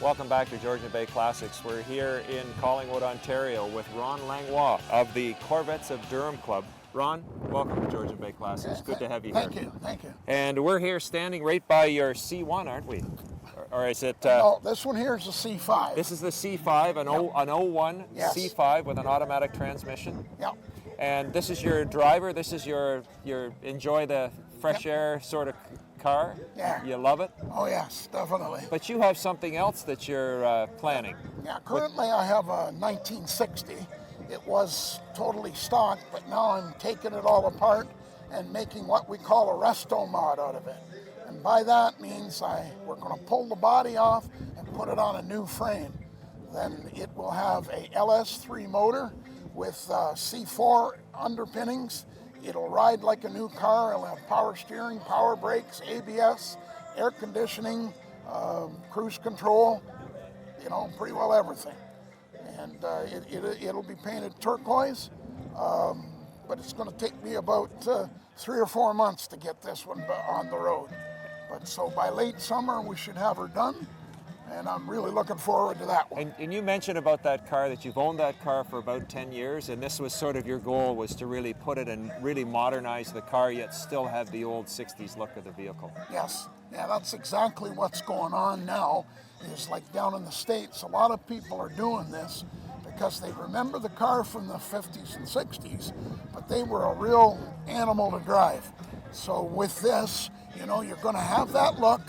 Welcome back to Georgian Bay Classics. We're here in Collingwood, Ontario with Ron Langlois of the Corvettes of Durham Club. Ron, welcome to Georgian Bay Classics. Good to have you here. Thank you. And we're here standing right by your C1, aren't we? Or is it? No, this one here is a C5. This is the C5, an 01 Yes. C5 with an automatic transmission. Yeah. And this is your driver. This is your enjoy the fresh air sort of car. Yeah. You love it. Oh yes, definitely. But you have something else that you're planning. Yeah. Currently, I have a 1960. It was totally stock, but now I'm taking it all apart and making what we call a resto mod out of it. And by that means we're going to pull the body off and put it on a new frame. Then it will have a LS3 motor with C4 underpinnings. It'll ride like a new car. It'll have power steering, power brakes, ABS, air conditioning, cruise control, pretty well everything. And it'll be painted turquoise, but it's going to take me about 3 or 4 months to get this one on the road. But so by late summer, we should have her done. And I'm really looking forward to that one. And you mentioned about that car that you've owned that car for about 10 years, and this was sort of your goal, was to really put it and really modernize the car, yet still have the old 60s look of the vehicle. Yes, yeah, that's exactly what's going on now, is like down in the States, a lot of people are doing this because they remember the car from the 50s and 60s, but they were a real animal to drive. So with this, you're going to have that look,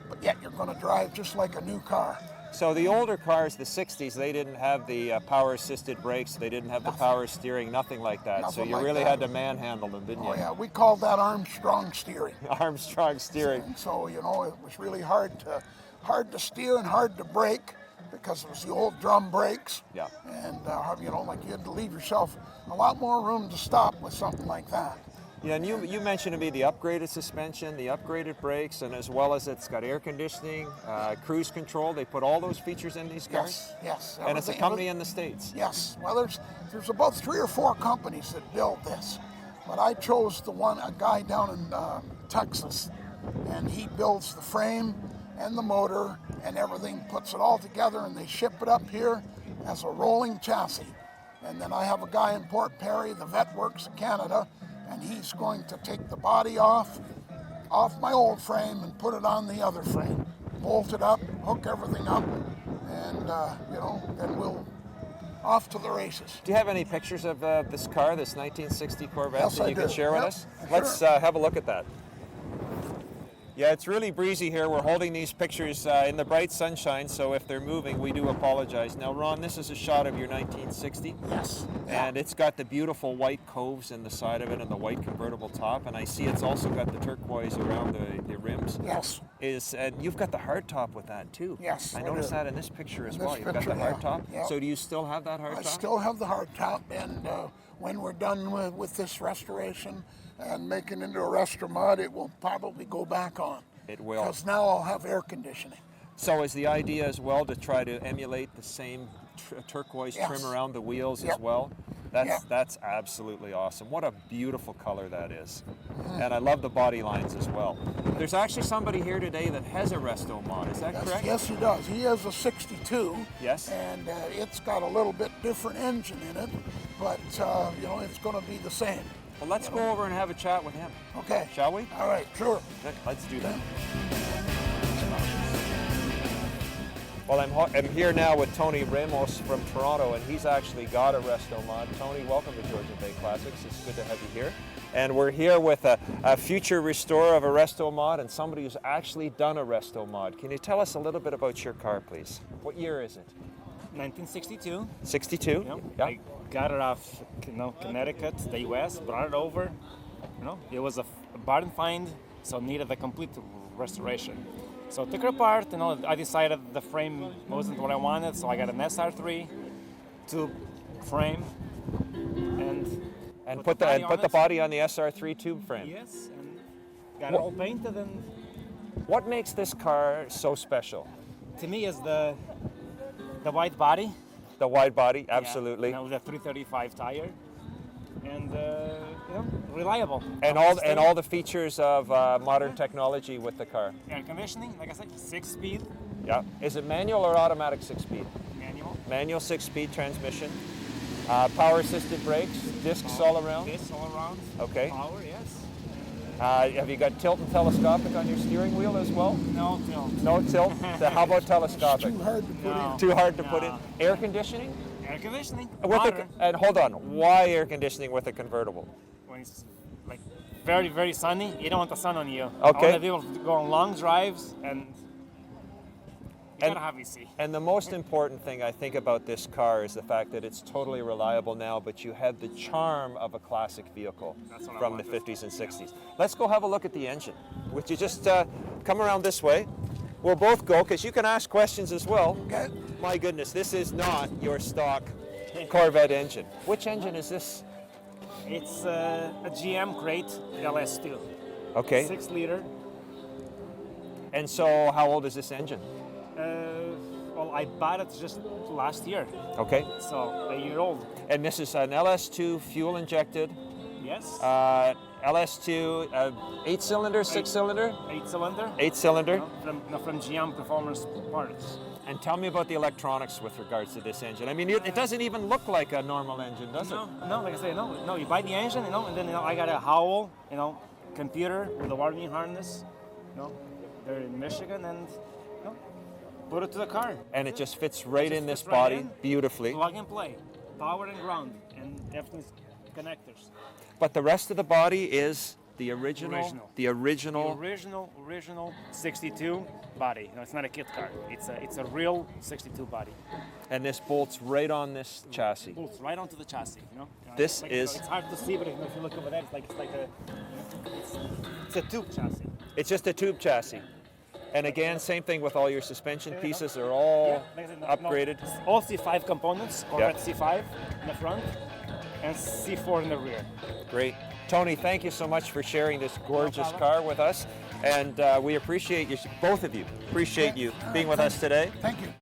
but yet you're going to drive just like a new car. So the older cars, the 60s, they didn't have the power-assisted brakes, they didn't have the power steering, nothing like that. Nothing so you like really that. had to manhandle them, didn't you? Oh yeah, we called that Armstrong steering. Armstrong steering. And so, it was really hard to steer and hard to brake because it was the old drum brakes. Yeah. And, like you had to leave yourself a lot more room to stop with something like that. Yeah, and you mentioned to me the upgraded suspension, the upgraded brakes, and as well as it's got air conditioning, cruise control. They put all those features in these cars? Yes. And it's a company in the States? Yes. Well, there's about 3 or 4 companies that build this. But I chose a guy down in Texas, and he builds the frame and the motor and everything, puts it all together, and they ship it up here as a rolling chassis. And then I have a guy in Port Perry, the Vet Works of Canada, and he's going to take the body off my old frame and put it on the other frame, bolt it up, hook everything up, and then we'll off to the races. Do you have any pictures of this car, this 1960 Corvette, Yes, that I you can do. share with Yep, us? sure. Let's have a look at that. Yeah, it's really breezy here. We're holding these pictures in the bright sunshine, so if they're moving, we do apologize. Now, Ron, this is a shot of your 1960. Yes. And it's got the beautiful white coves in the side of it and the white convertible top, and I see it's also got the turquoise around the rims. Yes. And you've got the hardtop with that too. Yes, I I noticed do. that in this picture as In well. this You've got picture, the yeah. hardtop. Yeah. So do you still have that hardtop? I still have the hardtop, and when we're done with this restoration and making it into a resto mod, it will probably go back on. It will. Because now I'll have air conditioning. So is the idea as well to try to emulate the same turquoise Yes. trim around the wheels as Yep. well? Yep. That's absolutely awesome. What a beautiful color that is. And I love the body lines as well. There's actually somebody here today that has a resto mod, is that correct? Yes, he does. He has a 62. Yes. And it's got a little bit different engine in it, but it's going to be the same. Well, let's go over and have a chat with him. Okay. Shall we? All right, sure. Let's do that. Well, I'm here now with Tony Ramos from Toronto, and he's actually got a resto mod. Tony, welcome to Georgian Bay Classics. It's good to have you here. And we're here with a future restorer of a resto mod and somebody who's actually done a resto mod. Can you tell us a little bit about your car, please? What year is it? 1962. 62? Yep. Yeah. I got it off, Connecticut, the U.S., brought it over. It was a barn find, so needed a complete restoration. So I took it apart, I decided the frame wasn't what I wanted, so I got an SR3 tube frame And put the body on the SR3 tube frame. Yes, and got it all painted. And what makes this car so special? to me, is the wide body. The wide body, absolutely. Yeah, with a 335 tire, and reliable. And all the features of modern technology with the car. Air conditioning, like I said, 6-speed. Yeah. Is it manual or automatic 6-speed? Manual. Manual 6-speed transmission. Power assisted brakes, discs all around. Discs all around. Okay. Power, yes. Have you got tilt and telescopic on your steering wheel as well? No tilt. No tilt? How about telescopic? Too hard to put in. Too hard to put in. No. Air conditioning? Air conditioning. With Modern. and hold on, why air conditioning with a convertible? When it's like very, very sunny, you don't want the sun on you. Okay. I want to be able to go on long drives and you gotta have AC. And the most important thing I think about this car is the fact that it's totally reliable now, but you have the charm of a classic vehicle That's what I from the wanted. 50s and 60s. Let's go have a look at the engine. Would you just come around this way? We'll both go, because you can ask questions as well. Okay. My goodness, this is not your stock Corvette engine. Which engine is this? It's a GM crate LS2. Okay. 6 liter. And so how old is this engine? Well, I bought it just last year, Okay. so a year old. And this is an LS2 fuel injected, Yes. LS2 8-cylinder, 6-cylinder? 8-cylinder. 8-cylinder. From GM Performance Parts. And tell me about the electronics with regards to this engine. I mean, it doesn't even look like a normal engine, does it? No, like I say, no. You buy the engine, and then I got a Howell, computer with a wiring harness. They're in Michigan, and put it to the car. And it just fits right Just in this fits right body in. beautifully. Plug and play, power and ground, and everything's connectors. But the rest of the body is the original. Original. The original. The original 62 body. It's not a kit car. It's a real 62 body. And this bolts right on this chassis. Bolts right onto the chassis. This It's is- it's hard to see, but if you look over there, it's a tube chassis. It's just a tube chassis. And again, same thing with all your suspension pieces. They're all Like I said, upgraded. All C5 components. Corvette C5 in the front and C4 in the rear. Great. Tony, thank you so much for sharing this gorgeous problem. car with us. And we appreciate you, both of you, appreciate you being with us today. Thank you.